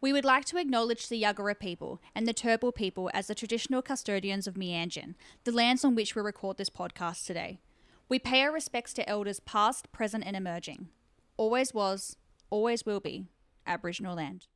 We would like to acknowledge the Yuggera people and the Turrbal people as the traditional custodians of Meanjin, the lands on which we record this podcast today. We pay our respects to elders past, present and emerging. Always was, always will be, Aboriginal land.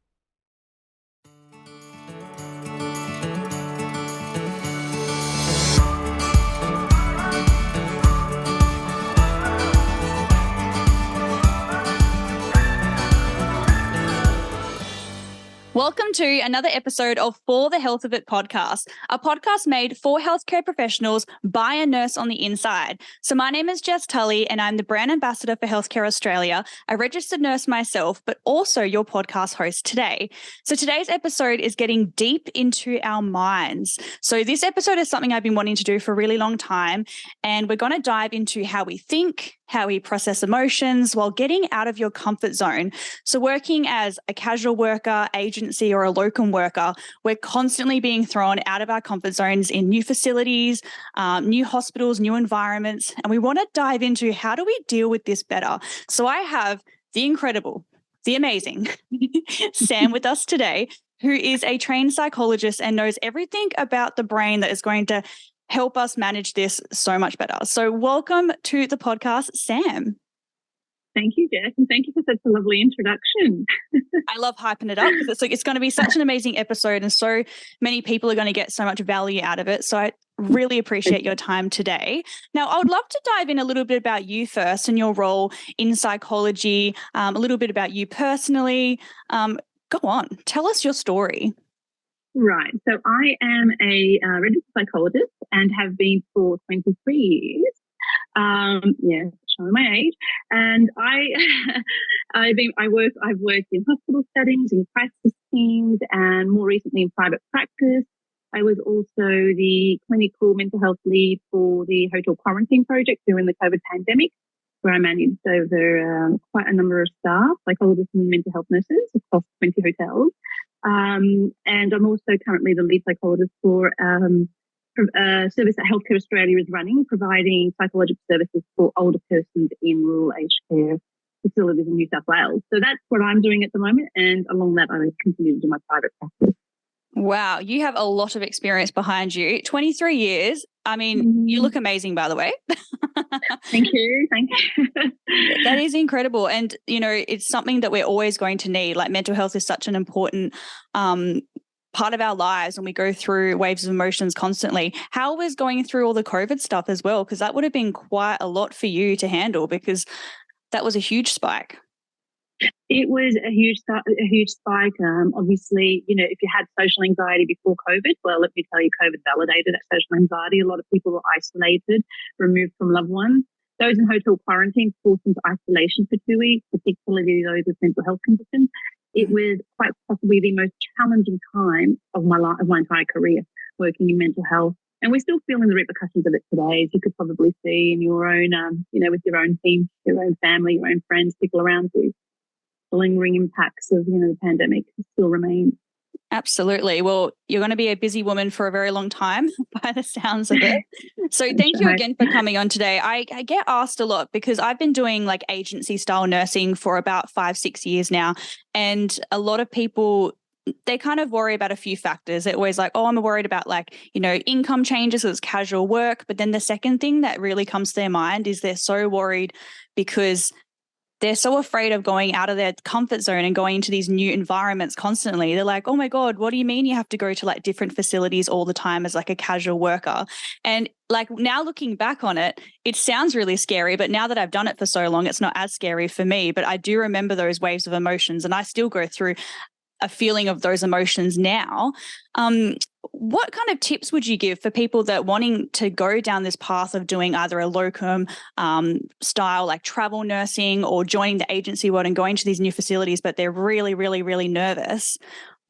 Welcome to another episode of For the Health of It podcast, a podcast made for healthcare professionals by a nurse on the inside. So my name is Jess Tully and I'm the Brand Ambassador for Healthcare Australia, a registered nurse myself, but also your podcast host today. So today's episode is getting deep into our minds. So this episode is something I've been wanting to do for a really long time, and we're going to dive into how we think, how we process emotions while getting out of your comfort zone. So working as a casual worker, agency, or a locum worker, we're constantly being thrown out of our comfort zones in new facilities, new hospitals, new environments. And we want to dive into how do we deal with this better? So I have the incredible, the amazing Sam with us today, who is a trained psychologist and knows everything about the brain that is going to help us manage this so much better. So welcome to the podcast, Sam. Thank you, Jess, and thank you for such a lovely introduction. I love hyping it up because it's going to be such an amazing episode and so many people are going to get so much value out of it. So I really appreciate your time today. Now, I would love to dive in a little bit about you first and your role in psychology, a little bit about you personally. Go on, tell us your story. Right. So I am a registered psychologist and have been for 23 years. Showing my age. And I've worked in hospital settings, in crisis teams, and more recently in private practice. I was also the clinical mental health lead for the hotel quarantine project during the COVID pandemic, where I managed over quite a number of staff, psychologists and mental health nurses across 20 hotels. And I'm also currently the lead psychologist for a service that Healthcare Australia is running, providing psychological services for older persons in rural aged care facilities in New South Wales. So that's what I'm doing at the moment. And along that, I continue to do my private practice. Wow, you have a lot of experience behind you. 23 years. I mean, you look amazing, by the way. Thank you. Thank you. That is incredible. And, you know, it's something that we're always going to need. Like mental health is such an important part of our lives when we go through waves of emotions constantly. How was going through all the COVID stuff as well? Because that would have been quite a lot for you to handle because that was a huge spike. It was a huge spike. Obviously, you know, if you had social anxiety before COVID, well, let me tell you, COVID validated that social anxiety. A lot of people were isolated, removed from loved ones. Those in hotel quarantine forced into isolation for 2 weeks, particularly those with mental health conditions. It was quite possibly the most challenging time of my life, of my entire career, working in mental health. And we're still feeling the repercussions of it today, as you could probably see in your own, with your own team, your own family, your own friends, people around you. The lingering impacts of, the pandemic still remain. Absolutely. Well, you're going to be a busy woman for a very long time by the sounds of it. So thank you again for coming on today. I get asked a lot because I've been doing like agency style nursing for about 5-6 years now. And a lot of people, they kind of worry about a few factors. They're always like, oh, I'm worried about income changes because it's casual work. But then the second thing that really comes to their mind is they're so worried because they're so afraid of going out of their comfort zone and going into these new environments constantly. They're like, oh my God, what do you mean you have to go to like different facilities all the time as like a casual worker? And like now looking back on it, it sounds really scary, but now that I've done it for so long, it's not as scary for me. But I do remember those waves of emotions and I still go through a feeling of those emotions now. What kind of tips would you give for people that wanting to go down this path of doing either a locum style like travel nursing or joining the agency world and going to these new facilities, but they're really, really, really nervous?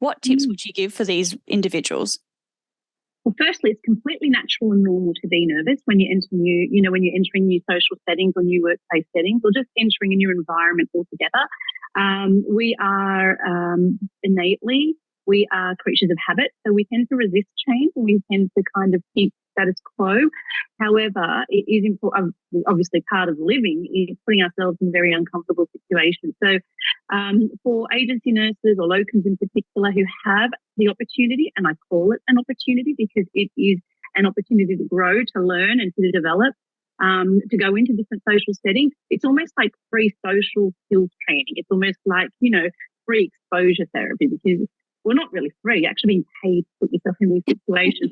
What tips would you give for these individuals? Well, firstly, it's completely natural and normal to be nervous when you enter when you're entering new social settings or new workplace settings or just entering a new environment altogether. We are innately, we are creatures of habit, so we tend to resist change and we tend to kind of keep status quo. However, it is important, obviously part of living is putting ourselves in very uncomfortable situations. So for agency nurses or locums in particular who have the opportunity, and I call it an opportunity because it is an opportunity to grow, to learn and to develop, to go into different social settings, it's almost like free social skills training. It's almost like, free exposure therapy, because we're not really free, you're actually being paid to put yourself in these situations.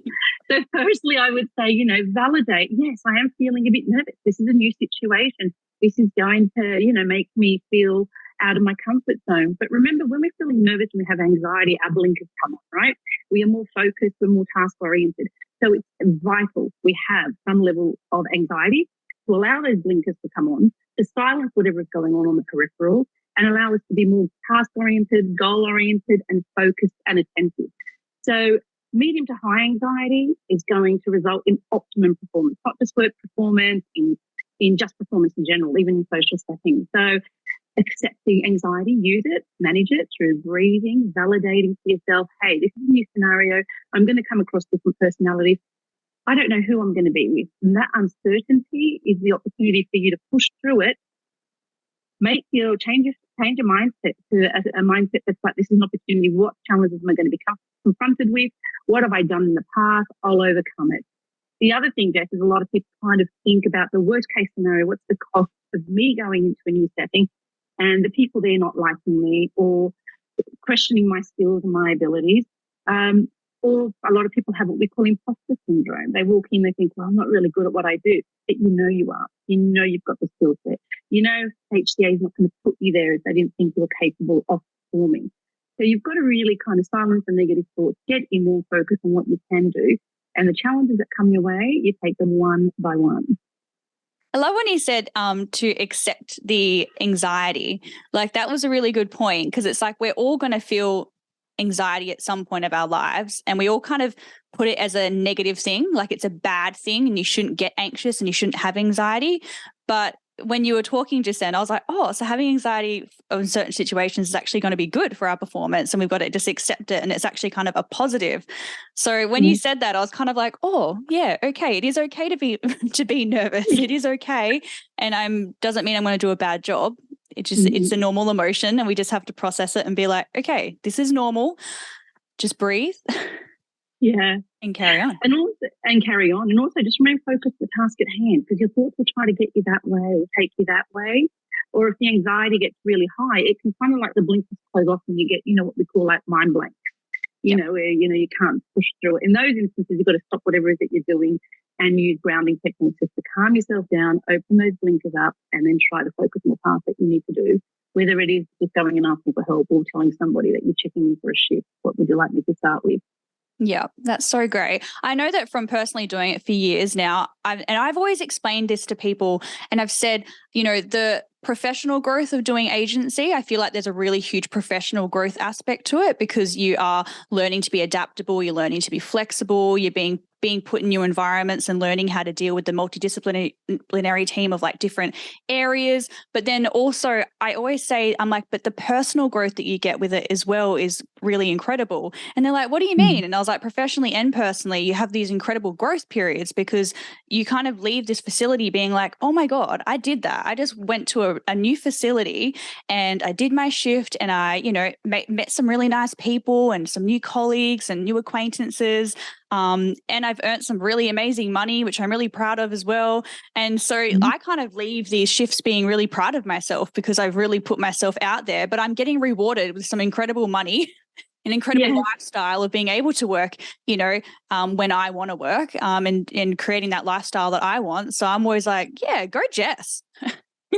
So firstly, I would say, validate, yes, I am feeling a bit nervous. This is a new situation. This is going to, make me feel out of my comfort zone. But remember, when we're feeling nervous and we have anxiety, our blinkers come on, right? We are more focused, we're more task-oriented. So it's vital we have some level of anxiety to allow those blinkers to come on, to silence whatever is going on the peripheral, and allow us to be more task-oriented, goal-oriented, and focused and attentive. So medium to high anxiety is going to result in optimum performance, not just work performance, in just performance in general, even in social settings. So accept the anxiety, use it, manage it through breathing, validating to yourself, hey, this is a new scenario. I'm going to come across different personalities. I don't know who I'm going to be with. And that uncertainty is the opportunity for you to push through it, change your mindset to a mindset that's like, this is an opportunity. What challenges am I going to be confronted with? What have I done in the past? I'll overcome it. The other thing, Jess, is a lot of people kind of think about the worst case scenario. What's the cost of me going into a new setting and the people there not liking me or questioning my skills and my abilities? Or a lot of people have what we call imposter syndrome. They walk in, they think, well, I'm not really good at what I do. But you are. You've got the skill set. HCA is not going to put you there if they didn't think you were capable of performing. So you've got to really kind of silence the negative thoughts, get in more focus on what you can do. And the challenges that come your way, you take them one by one. I love when you said to accept the anxiety. Like that was a really good point, because it's like we're all going to feel anxiety at some point of our lives, and we all kind of put it as a negative thing, like it's a bad thing and you shouldn't get anxious and you shouldn't have anxiety. But when you were talking just then, I was like, oh, so having anxiety in certain situations is actually going to be good for our performance, and we've got to just accept it, and it's actually kind of a positive. So when you said that, I was kind of like, oh yeah, okay, it is okay to be to be nervous. It is okay, and doesn't mean I'm going to do a bad job. It just it's a normal emotion, and we just have to process it and be like, okay, this is normal. Just breathe. Yeah. And carry on. And carry on. And also just remain focused on the task at hand, because your thoughts will try to get you that way or take you that way. Or if the anxiety gets really high, it can kind of like the blinkers close off and you get, what we call like mind blank, where, you can't push through it. In those instances, you've got to stop whatever it is that you're doing and use grounding techniques just to calm yourself down, open those blinkers up, and then try to focus on the task that you need to do. Whether it is just going and asking for help or telling somebody that you're checking in for a shift, what would you like me to start with? Yeah, that's so great. I know that from personally doing it for years now, I've always explained this to people, and I've said, the professional growth of doing agency, I feel like there's a really huge professional growth aspect to it, because you are learning to be adaptable, you're learning to be flexible, you're being put in new environments and learning how to deal with the multidisciplinary team of like different areas. But then also I always say, I'm like, but the personal growth that you get with it as well is really incredible. And they're like, what do you mean? And I was like, professionally and personally, you have these incredible growth periods, because you kind of leave this facility being like, oh my God, I did that. I just went to a new facility and I did my shift, and I, met some really nice people and some new colleagues and new acquaintances. And I've earned some really amazing money, which I'm really proud of as well. And so I kind of leave these shifts being really proud of myself, because I've really put myself out there, but I'm getting rewarded with some incredible money, an incredible lifestyle of being able to work, when I want to work, and creating that lifestyle that I want. So I'm always like, yeah, go Jess.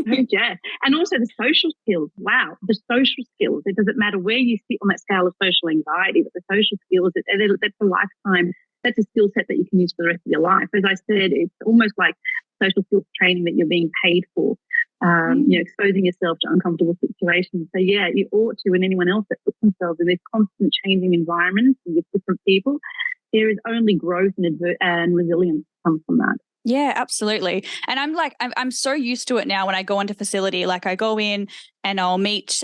Yeah. And also the social skills. Wow. The social skills. It doesn't matter where you sit on that scale of social anxiety, but the social skills, that's a lifetime. That's a skill set that you can use for the rest of your life. As I said, it's almost like social skills training that you're being paid for, exposing yourself to uncomfortable situations. So yeah, you ought to, and anyone else that puts themselves in this constant changing environments and with different people, there is only growth and resilience comes from that. Yeah, absolutely. And I'm so used to it now when I go into facility, like I go in and I'll meet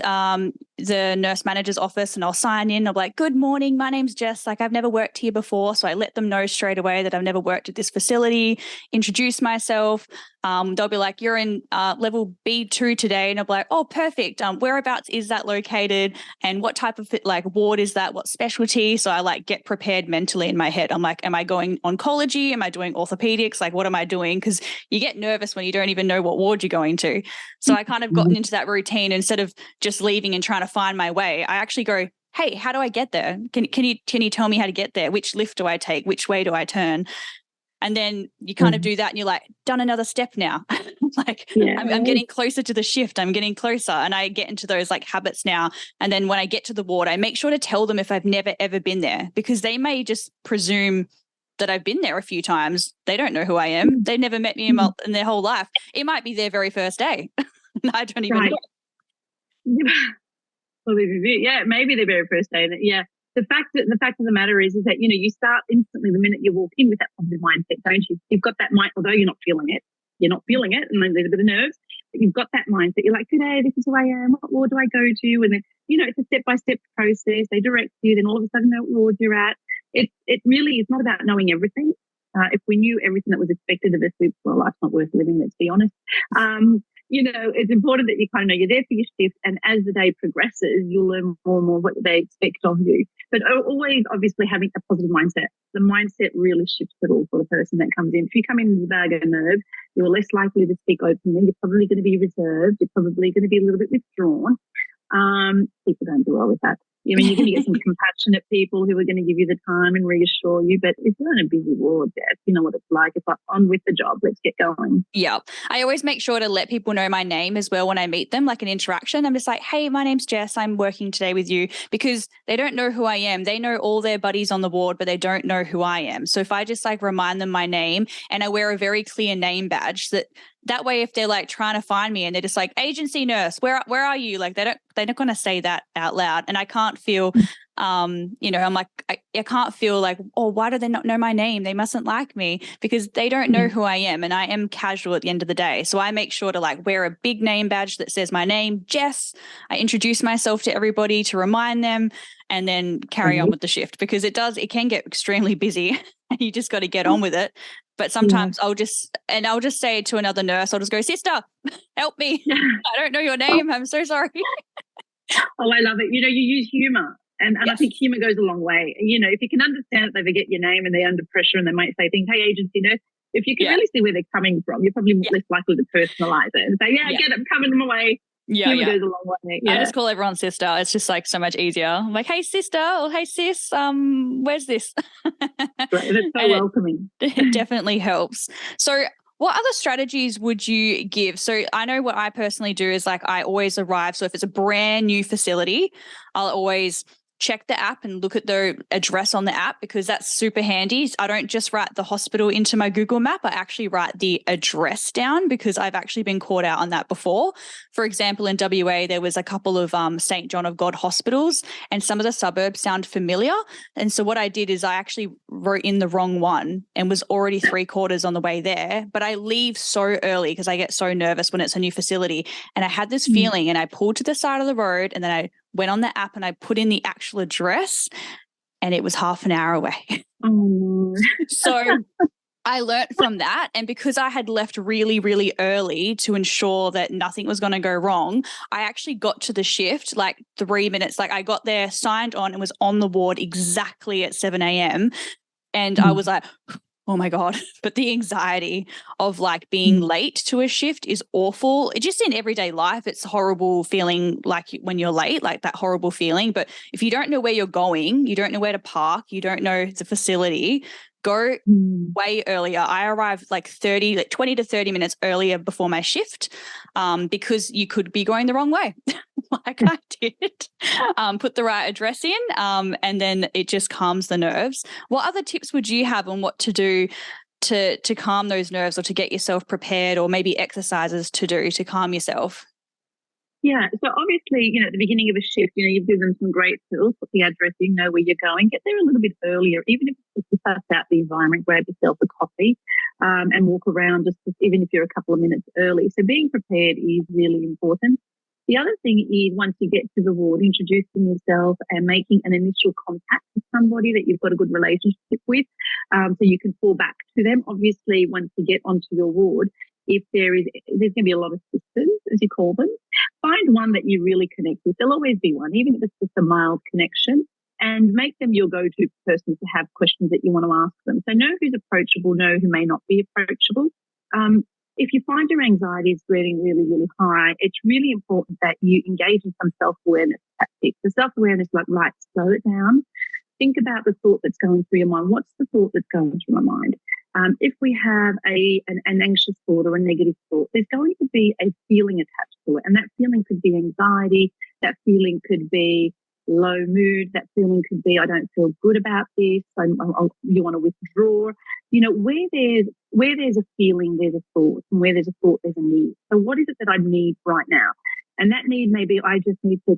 the nurse manager's office and I'll sign in. I'll be like, good morning, my name's Jess. Like, I've never worked here before. So I let them know straight away that I've never worked at this facility, introduce myself. They'll be like, you're in level B2 today. And I'll be like, oh, perfect. Whereabouts is that located? And what type of ward is that? What specialty? So I like get prepared mentally in my head. I'm like, am I going oncology? Am I doing orthopedics? Like, what am I doing? Because you get nervous when you don't even know what ward you're going to. So I kind of gotten into that routine. Instead of just leaving and trying to find my way, I actually go, hey, how do I get there? Can you tell me how to get there? Which lift do I take? Which way do I turn? And then you kind of do that and you're like, done another step now. I'm getting closer to the shift. I'm getting closer. And I get into those like habits now. And then when I get to the ward, I make sure to tell them if I've never, ever been there, because they may just presume that I've been there a few times. They don't know who I am. They've never met me in their whole life. It might be their very first day. I don't even know. Well, maybe their very first day. Yeah. The fact of the matter is that, you know, you start instantly the minute you walk in with that positive mindset, don't you? You've got that mind, although you're not feeling it, and then there's a bit of nerves, but you've got that mindset. You're like, today, this is who I am. What ward do I go to? And then, you know, it's a step-by-step process. They direct you. Then all of a sudden, know what ward you're at. It really is not about knowing everything. If we knew everything that was expected of us, life's not worth living, let's be honest. You know, it's important that you kind of know you're there for your shift, and as the day progresses, you'll learn more and more what they expect of you. But always, obviously, having a positive mindset. The mindset really shifts it all for the person that comes in. If you come in with a bag of nerves, you're less likely to speak openly. You're probably going to be reserved. You're probably going to be a little bit withdrawn. People don't do well with that. I mean, you're going to get some compassionate people who are going to give you the time and reassure you. But if you're in a busy ward, Jess, you know what it's like. It's like, on with the job. Let's get going. Yeah. I always make sure to let people know my name as well when I meet them, like an interaction. I'm just like, hey, my name's Jess. I'm working today with you, because they don't know who I am. They know all their buddies on the ward, but they don't know who I am. So if I just like remind them my name, and I wear a very clear name badge, that way, if they're like trying to find me and they're just like, agency nurse, where are you? Like they're not going to say that out loud. And I can't feel, you know, I'm like, I can't feel like, oh, why do they not know my name? They mustn't like me, because they don't know who I am, and I am casual at the end of the day. So I make sure to like wear a big name badge that says my name, Jess. I introduce myself to everybody to remind them, and then carry on with the shift, because it can get extremely busy and you just got to get on with it. But sometimes I'll just say to another nurse, I'll just go, sister, help me. I don't know your name. I'm so sorry. Oh, I love it. You know, you use humor. And yes. I think humor goes a long way. You know, if you can understand that they forget your name and they're under pressure and they might say things, hey, agency nurse, if you can really see where they're coming from, you're probably less likely to personalize it and say, I get it, I'm coming my way. Humor goes a long way. I just call everyone sister. It's just like so much easier. I'm like, hey, sister, or hey, sis, where's this? Right, that's so welcoming. It definitely helps. So what other strategies would you give? So I know what I personally do is like I always arrive. So if it's a brand new facility, I'll always check the app and look at the address on the app, because that's super handy. I don't just write the hospital into my Google map. I actually write the address down, because I've actually been caught out on that before. For example, in WA, there was a couple of St. John of God hospitals, and some of the suburbs sound familiar. And so what I did is I actually wrote in the wrong one and was already 3/4 on the way there. But I leave so early because I get so nervous when it's a new facility. And I had this feeling, and I pulled to the side of the road, and then I went on the app and I put in the actual address, and it was half an hour away. Oh. So I learned from that. And because I had left really, really early to ensure that nothing was going to go wrong, I actually got to the shift like 3 minutes. Like I got there, signed on, and was on the ward exactly at 7 a.m. And I was like, oh my God. But the anxiety of like being late to a shift is awful. Just in everyday life, it's horrible feeling like when you're late, like that horrible feeling. But if you don't know where you're going, you don't know where to park, you don't know the facility, go way earlier. I arrived like 20 to 30 minutes earlier before my shift, because you could be going the wrong way. Like I did, put the right address in, and then it just calms the nerves. What other tips would you have on what to do to calm those nerves, or to get yourself prepared, or maybe exercises to do to calm yourself? Yeah, so obviously, you know, at the beginning of a shift, you know, you've given some great tools, put the address in, know where you're going, get there a little bit earlier, even if it's to suss out the environment, grab yourself a coffee, and walk around even if you're a couple of minutes early. So being prepared is really important. The other thing is, once you get to the ward, introducing yourself and making an initial contact with somebody that you've got a good relationship with, so you can fall back to them. Obviously, once you get onto your ward, if there's going to be a lot of sisters, as you call them, find one that you really connect with. There'll always be one, even if it's just a mild connection, and make them your go-to person to have questions that you want to ask them. So know who's approachable, know who may not be approachable. If you find your anxiety is really, really, really high, it's really important that you engage in some self-awareness tactics. The self-awareness, like, right, slow it down. Think about the thought that's going through your mind. What's the thought that's going through my mind? If we have an anxious thought or a negative thought, there's going to be a feeling attached to it. And that feeling could be anxiety. That feeling could be low mood. That feeling could be, I don't feel good about this. You want to withdraw. You know, where there's a feeling, there's a thought. And where there's a thought, there's a need. So what is it that I need right now? And that need, maybe I just need to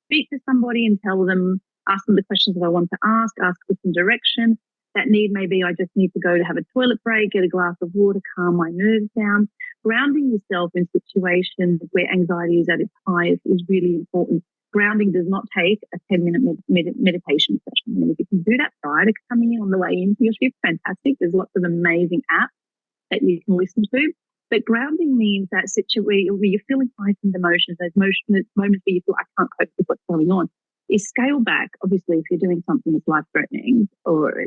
speak to somebody and tell them, ask them the questions that I want to ask for some direction. That need, maybe I just need to go to have a toilet break, get a glass of water, calm my nerves down. Grounding yourself in situations where anxiety is at its highest is really important. Grounding does not take a 10-minute meditation session. I mean, if you can do that prior to coming in on the way into your shift, fantastic. There's lots of amazing apps that you can listen to. But grounding means that situation where you're feeling heightened emotions, those moments where you feel, I can't cope with what's going on, is scale back. Obviously, if you're doing something that's life-threatening, or,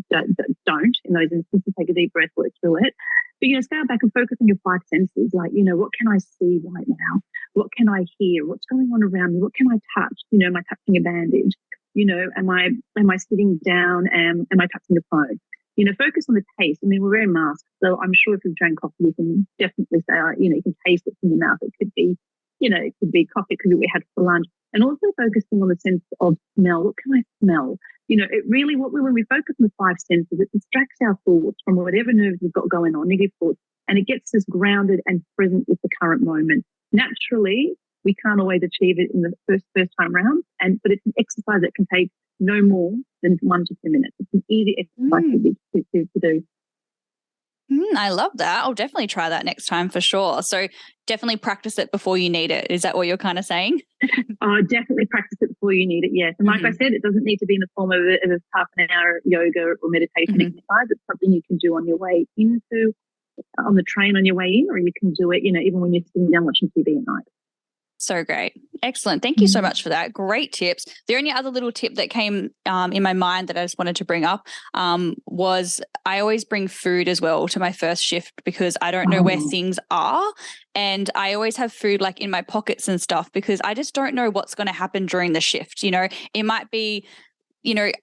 don't, in those instances, take a deep breath, work through it. But, scale back and focus on your five senses. Like, what can I see right now? What can I hear? What's going on around me? What can I touch? Am I touching a bandage? Am I sitting down? Am I touching the phone? Focus on the taste. I mean, we're wearing masks, so I'm sure if you've drank coffee, you can definitely say, you can taste it from your mouth. It could be, it could be coffee, it could be what we had for lunch. And also focusing on the sense of smell. What can I smell? It really, when we focus on the five senses, it distracts our thoughts from whatever nerves we've got going on, negative thoughts, and it gets us grounded and present with the current moment. Naturally, we can't always achieve it in the first time round, but it's an exercise that can take no more than 1 to 2 minutes. It's an easy exercise to do. I love that. I'll definitely try that next time for sure. So definitely practice it before you need it. Is that what you're kind of saying? Oh, definitely practice it before you need it, yes. And like I said, it doesn't need to be in the form of a half an hour yoga or meditation exercise. It's something you can do on your way on the train on your way in, or you can do it, even when you're sitting down watching TV at night. So great. Excellent. Thank you so much for that. Great tips. The only other little tip that came in my mind that I just wanted to bring up was I always bring food as well to my first shift because I don't know where things are. And I always have food like in my pockets and stuff because I just don't know what's going to happen during the shift. It might be,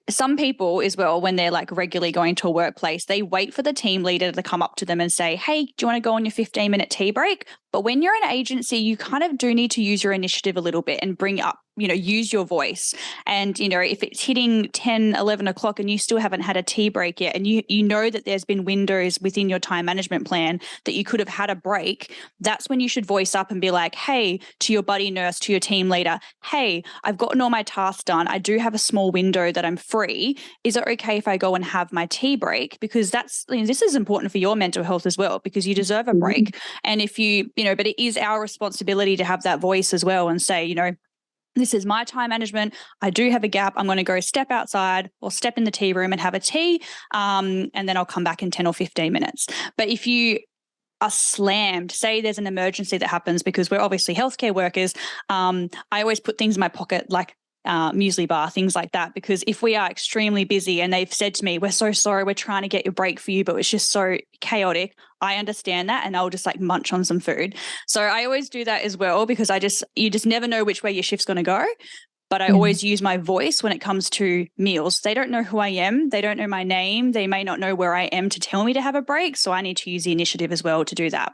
some people as well, when they're like regularly going to a workplace, they wait for the team leader to come up to them and say, hey, do you want to go on your 15-minute tea break? But when you're an agency, you kind of do need to use your initiative a little bit and bring up, use your voice. And, if it's hitting 10, 11 o'clock and you still haven't had a tea break yet, and you know that there's been windows within your time management plan that you could have had a break, that's when you should voice up and be like, hey, to your buddy nurse, to your team leader, hey, I've gotten all my tasks done. I do have a small window that I'm free. Is it okay if I go and have my tea break? Because this is important for your mental health as well, because you deserve a break. And if but it is our responsibility to have that voice as well and say, this is my time management. I do have a gap. I'm going to go step outside or step in the tea room and have a tea. And then I'll come back in 10 or 15 minutes. But if you are slammed, say there's an emergency that happens, because we're obviously healthcare workers, I always put things in my pocket like muesli bar, things like that, because if we are extremely busy and they've said to me, we're so sorry, we're trying to get your break for you, but it's just so chaotic, I understand that, and I'll just like munch on some food. So I always do that as well, because you just never know which way your shift's going to go. But I always use my voice when it comes to meals. They don't know who I am. They don't know my name. They may not know where I am to tell me to have a break. So I need to use the initiative as well to do that.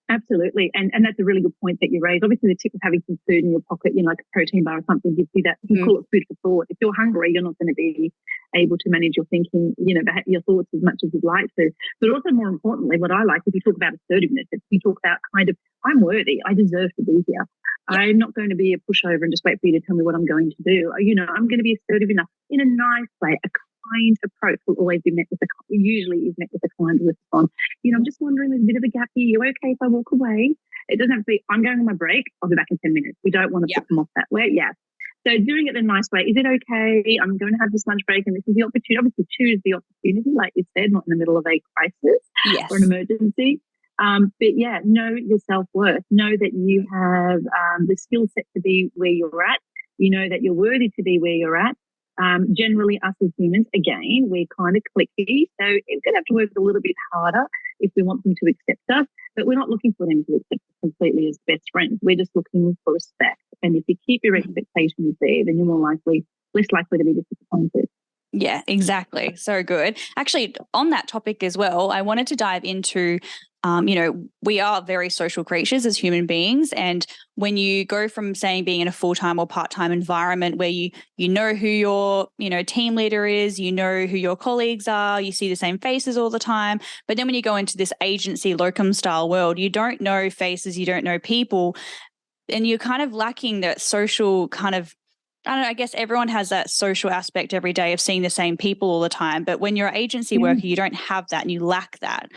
Absolutely. And that's a really good point that you raised. Obviously, the tip of having some food in your pocket, like a protein bar or something, gives you that, you call it food for thought. If you're hungry, you're not going to be able to manage your thinking, your thoughts as much as you'd like to. But also, more importantly, what I like, if you talk about assertiveness, if you talk about kind of, I'm worthy, I deserve to be here. Yeah. I'm not going to be a pushover and just wait for you to tell me what I'm going to do. I'm going to be assertive enough in a nice way. A kind approach will always be met with usually is met with a kind response. I'm just wondering, there's a bit of a gap here. You okay if I walk away? It doesn't have to be, I'm going on my break, I'll be back in 10 minutes. We don't want to put them off that way. Yeah. So doing it in a nice way. Is it okay? I'm going to have this lunch break and this is the opportunity. Obviously, choose the opportunity, like you said, not in the middle of a crisis or an emergency. But yeah, know your self-worth. Know that you have the skill set to be where you're at. You know that you're worthy to be where you're at. Generally, us as humans, again, we're kind of cliquey. So it's going to have to work a little bit harder if we want them to accept us. But we're not looking for them to accept us completely as best friends. We're just looking for respect. And if you keep your expectations there, then you're less likely to be disappointed. Yeah, exactly. So good. Actually, on that topic as well, I wanted to dive into, we are very social creatures as human beings. And when you go from saying being in a full-time or part-time environment where you know who your, team leader is, you know who your colleagues are, you see the same faces all the time. But then when you go into this agency locum style world, you don't know faces, you don't know people, and you're kind of lacking that social kind of, I don't know, I guess everyone has that social aspect every day of seeing the same people all the time. But when you're an agency worker, you don't have that and you lack that.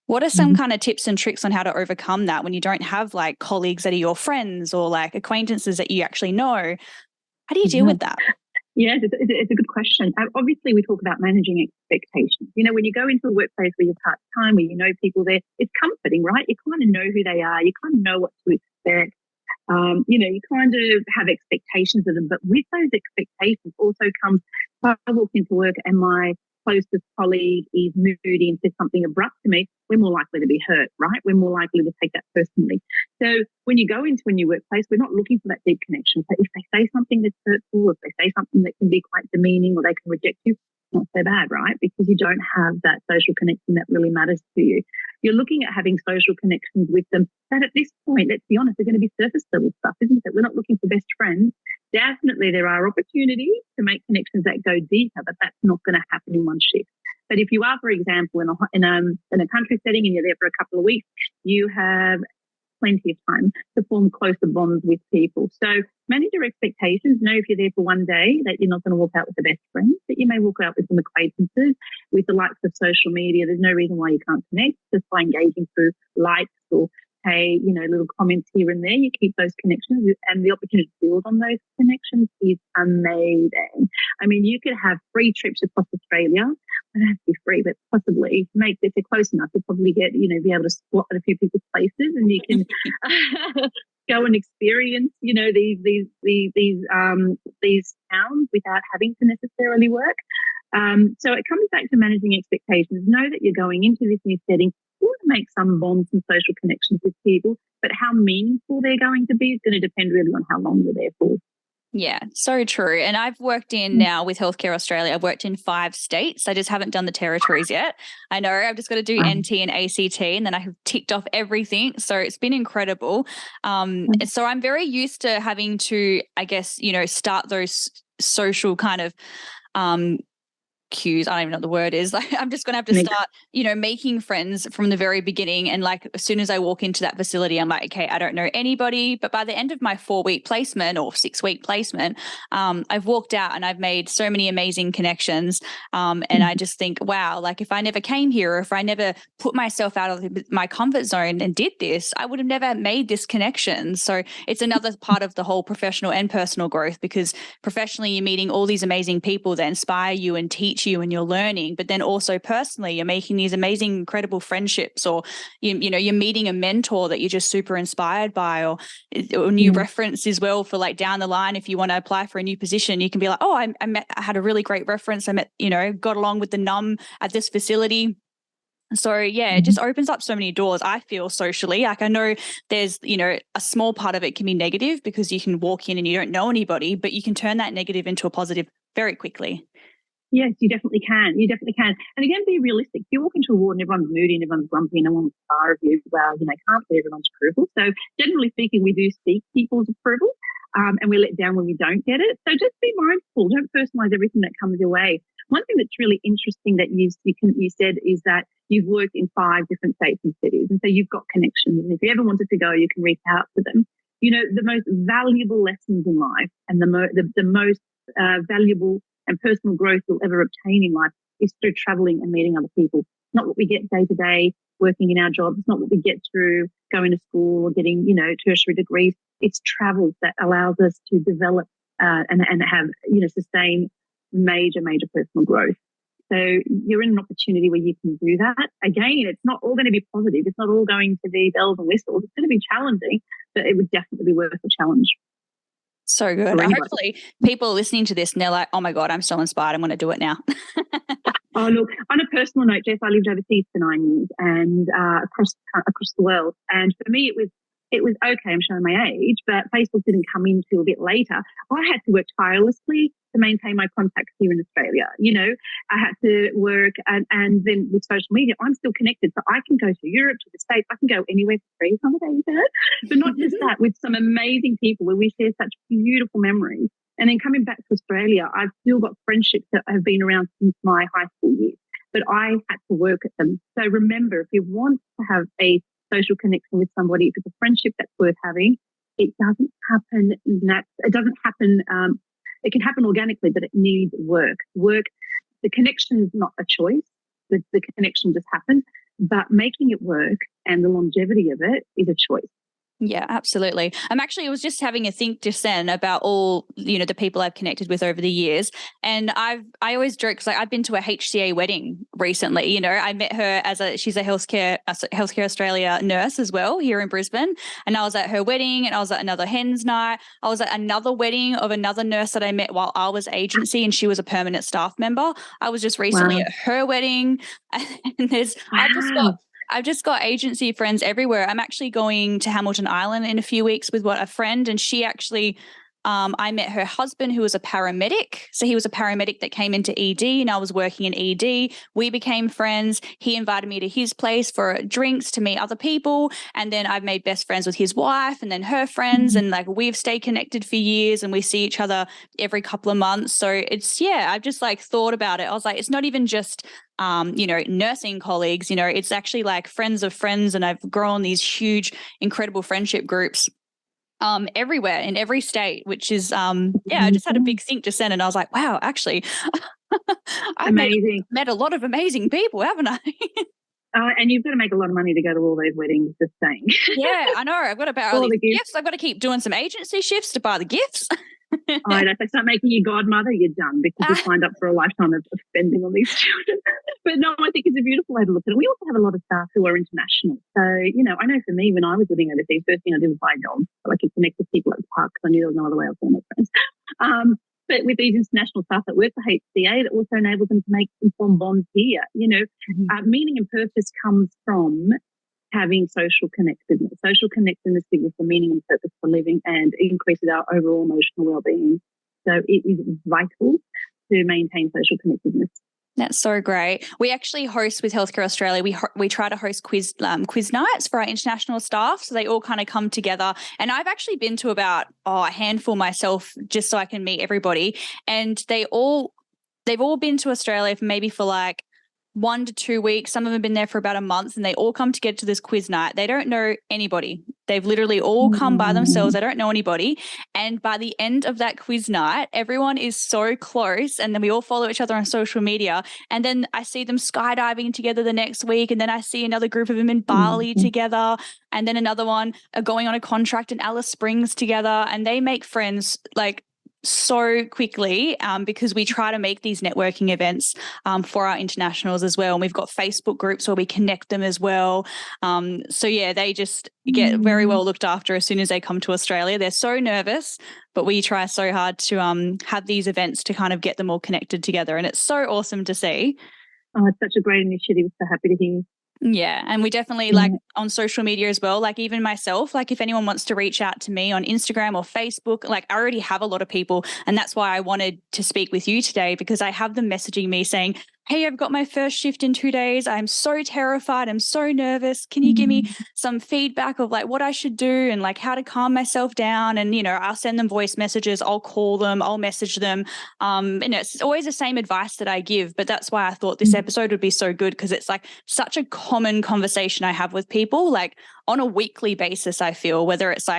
What are some kind of tips and tricks on how to overcome that when you don't have like colleagues that are your friends or like acquaintances that you actually know? How do you deal with that? Yes, it's a good question. Obviously, we talk about managing expectations. When you go into a workplace where you're part-time, where you know people there, it's comforting, right? You kind of know who they are. You kind of know what to expect. You kind of have expectations of them, but with those expectations also comes, if I walk into work and my closest colleague is moody and says something abrupt to me, we're more likely to be hurt, right? We're more likely to take that personally. So when you go into a new workplace, we're not looking for that deep connection. So if they say something that's hurtful, if they say something that can be quite demeaning or they can reject you, not so bad, right? Because you don't have that social connection that really matters to you. You're looking at having social connections with them that at this point, let's be honest, they're going to be surface level stuff, isn't it? We're not looking for best friends. Definitely there are opportunities to make connections that go deeper, but that's not going to happen in one shift. But if you are, for example, in a country setting and you're there for a couple of weeks, you have plenty of time to form closer bonds with people. So manage your expectations. Know if you're there for one day that you're not going to walk out with the best friends, but you may walk out with some acquaintances. With the likes of social media, there's no reason why you can't connect just by engaging through likes or little comments here and there. You keep those connections, and the opportunity to build on those connections is amazing. I mean, you could have free trips across Australia. It doesn't have to be free, but possibly make this close enough to probably get, be able to squat at a few people's places, and you can go and experience, these towns without having to necessarily work. So it comes back to managing expectations. Know that you're going into this new setting. You want to make some bonds and social connections with people, but how meaningful they're going to be is going to depend really on how long you're there for. Yeah, so true. And I've worked in now with Healthcare Australia, I've worked in 5 states. I just haven't done the territories yet. I know I've just got to do NT and ACT, and then I have ticked off everything. So it's been incredible. So I'm very used to having to, I guess, start those social kind of cues. I don't even know what the word is. Like, I'm just going to have to start, making friends from the very beginning. And like, as soon as I walk into that facility, I'm like, okay, I don't know anybody. But by the end of my 4-week placement or 6-week placement, I've walked out and I've made so many amazing connections. And I just think, wow, like if I never came here, or if I never put myself out of my comfort zone and did this, I would have never made this connection. So it's another part of the whole professional and personal growth, because professionally, you're meeting all these amazing people that inspire you and teach you and you're learning, but then also personally you're making these amazing, incredible friendships, or you're meeting a mentor that you're just super inspired by, or new reference as well for like down the line. If you want to apply for a new position, you can be like, oh, I had a really great reference. I met, got along with the num at this facility. So yeah, it just opens up so many doors, I feel, socially. Like I know there's, a small part of it can be negative because you can walk in and you don't know anybody, but you can turn that negative into a positive very quickly. Yes, you definitely can. You definitely can. And again, be realistic. If you walk into a ward and everyone's moody and everyone's grumpy and no one's far of you, well, can't get everyone's approval. So generally speaking, we do seek people's approval, and we let down when we don't get it. So just be mindful. Don't personalize everything that comes your way. One thing that's really interesting that you said is that you've worked in 5 different states and cities. And so you've got connections. And if you ever wanted to go, you can reach out to them. The most valuable lessons in life and the most valuable and personal growth you'll ever obtain in life is through traveling and meeting other people. not what we get day to day working in our jobs. It's not what we get through going to school or getting, tertiary degrees. It's travel that allows us to develop and have, sustain major personal growth. So you're in an opportunity where you can do that. Again, it's not all going to be positive. It's not all going to be bells and whistles. It's going to be challenging, but it would definitely be worth a challenge. So good. Hopefully people are listening to this and they're like, oh my God, I'm so inspired. I'm going to do it now. Oh, look, on a personal note, Jess, I lived overseas for 9 years and across the world. And for me, it was okay, I'm showing my age, but Facebook didn't come in till a bit later. I had to work tirelessly to maintain my contacts here in Australia. I had to work and then with social media, I'm still connected. So I can go to Europe, to the States, I can go anywhere for free on the day. But not just that, with some amazing people where we share such beautiful memories. And then coming back to Australia, I've still got friendships that have been around since my high school years, but I had to work at them. So remember, if you want to have a social connection with somebody, if it's a friendship that's worth having, it doesn't happen. It can happen organically, but it needs work. The connection is not a choice. The connection just happens, but making it work and the longevity of it is a choice. Yeah, absolutely. I was just having a think just then about all, the people I've connected with over the years. And I always joke because I've been to a HCA wedding recently. I met her she's a Healthcare Australia nurse as well here in Brisbane. And I was at her wedding and I was at another hen's night. I was at another wedding of another nurse that I met while I was agency and she was a permanent staff member. I was just recently at her wedding and I've just got agency friends everywhere. I'm actually going to Hamilton Island in a few weeks with a friend, and she actually, I met her husband who was a paramedic. So he was a paramedic that came into ED and I was working in ED. We became friends. He invited me to his place for drinks to meet other people. And then I've made best friends with his wife and then her friends. And we've stayed connected for years and we see each other every couple of months. So I've just thought about it. I was like, it's not even just nursing colleagues, it's actually friends of friends. And I've grown these huge, incredible friendship groups everywhere in every state, which is, I just had a big think just then and I was like, wow, actually, I've met a lot of amazing people, haven't I? And you've got to make a lot of money to go to all those weddings, just saying. Yeah, I know. I've got to buy all these gifts. I've got to keep doing some agency shifts to buy the gifts. If they start making you godmother, you're done because you signed up for a lifetime of spending on these children. But no, I think it's a beautiful way to look at it. We also have a lot of staff who are international. So, I know for me, when I was living overseas, first thing I did was buy dogs so I could connect with people at the park because I knew there was no other way I was going to make friends. But with these international staff that work for HCA, that also enables them to make informed bonds here. Meaning and purpose comes from having social connectedness. Social connectedness gives us a meaning and purpose for living and increases our overall emotional well-being. So it is vital to maintain social connectedness. That's so great. We actually host with Healthcare Australia. We try to host quiz nights for our international staff, so they all kind of come together. And I've actually been to about a handful myself, just so I can meet everybody. And they've all been to Australia for 1 to 2 weeks. Some of them have been there for about a month, and they all come together to this quiz night. They don't know anybody. They've literally all come by themselves. They don't know anybody. And by the end of that quiz night, everyone is so close, and then we all follow each other on social media. And then I see them skydiving together the next week. And then I see another group of them in Bali together. And then another one are going on a contract in Alice Springs together. And they make friends so quickly because we try to make these networking events for our internationals as well. And we've got Facebook groups where we connect them as well. They just get very well looked after as soon as they come to Australia. They're so nervous, but we try so hard to have these events to kind of get them all connected together. And it's so awesome to see. Oh, it's such a great initiative. So happy to hear. Yeah. And we definitely on social media as well, even myself, if anyone wants to reach out to me on Instagram or Facebook, I already have a lot of people. And that's why I wanted to speak with you today, because I have them messaging me saying, hey, I've got my first shift in 2 days. I'm so terrified. I'm so nervous. Can you give me some feedback of what I should do and how to calm myself down? And, I'll send them voice messages. I'll call them. I'll message them. It's always the same advice that I give, but that's why I thought this episode would be so good, because it's such a common conversation I have with people, on a weekly basis, I feel, whether it's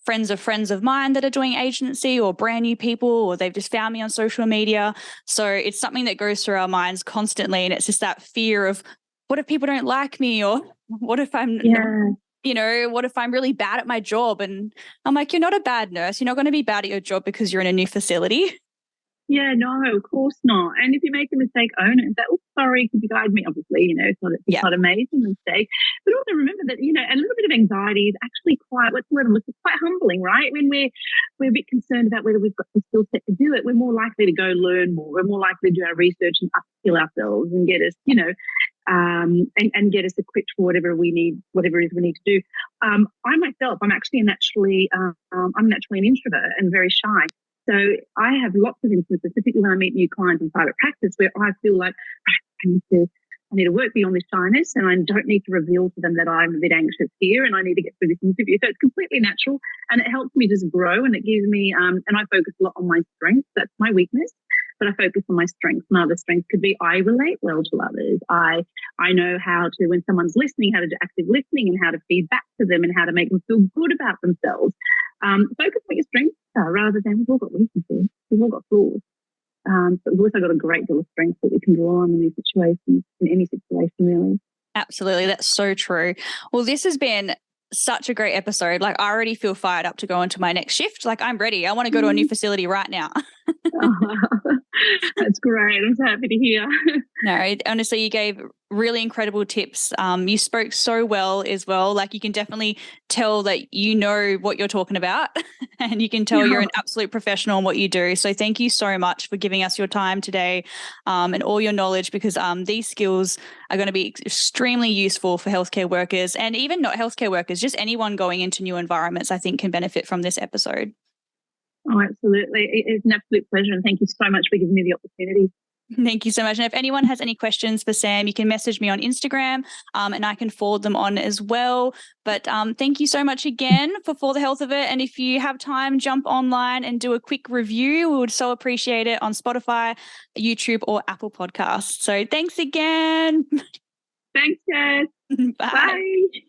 friends of mine that are doing agency or brand new people, or they've just found me on social media. So it's something that goes through our minds constantly. And it's just that fear of what if people don't like me? Or what if I'm, what if I'm really bad at my job? And I'm like, you're not a bad nurse. You're not going to be bad at your job because you're in a new facility. Yeah, no, of course not. And if you make a mistake, own it and say, oh, sorry, could you guide me? Obviously, it's not a major mistake. But also remember that, a little bit of anxiety is actually quite, what's the word I'm looking for? Quite humbling, right? When we're a bit concerned about whether we've got the skill set to do it, we're more likely to go learn more. We're more likely to do our research and upskill ourselves and get us, and get us equipped for whatever it is we need to do. I myself, I'm actually naturally an introvert and very shy. So I have lots of instances, particularly when I meet new clients in private practice, where I feel like I need to work beyond this shyness, and I don't need to reveal to them that I'm a bit anxious here and I need to get through this interview. So it's completely natural, and it helps me just grow, and it gives me, and I focus a lot on my strengths. That's my weakness, but I focus on my strengths. My other strengths could be I relate well to others. I know how to, when someone's listening, how to do active listening and how to feed back to them and how to make them feel good about themselves. Focus on your strengths rather than we've all got weaknesses. We've all got flaws. But we've also got a great deal of strength that we can draw on in these situations, in any situation, really. Absolutely. That's so true. Well, this has been such a great episode. Like, I already feel fired up to go into my next shift. Like, I'm ready. I want to go to a new facility right now. That's great. I'm so happy to hear. No, honestly, you gave really incredible tips. You spoke so well as well. Like, you can definitely tell that you know what you're talking about, and you can tell you're an absolute professional in what you do. So thank you so much for giving us your time today, and all your knowledge, because these skills are going to be extremely useful for healthcare workers, and even not healthcare workers, just anyone going into new environments, I think, can benefit from this episode. Oh, absolutely. It's an absolute pleasure, and thank you so much for giving me the opportunity. Thank you so much. And if anyone has any questions for Sam, you can message me on Instagram, and I can forward them on as well. But thank you so much again for the health of it. And if you have time, jump online and do a quick review. We would so appreciate it on Spotify, YouTube, or Apple Podcasts. So thanks again. Thanks, Jess. Bye. Bye.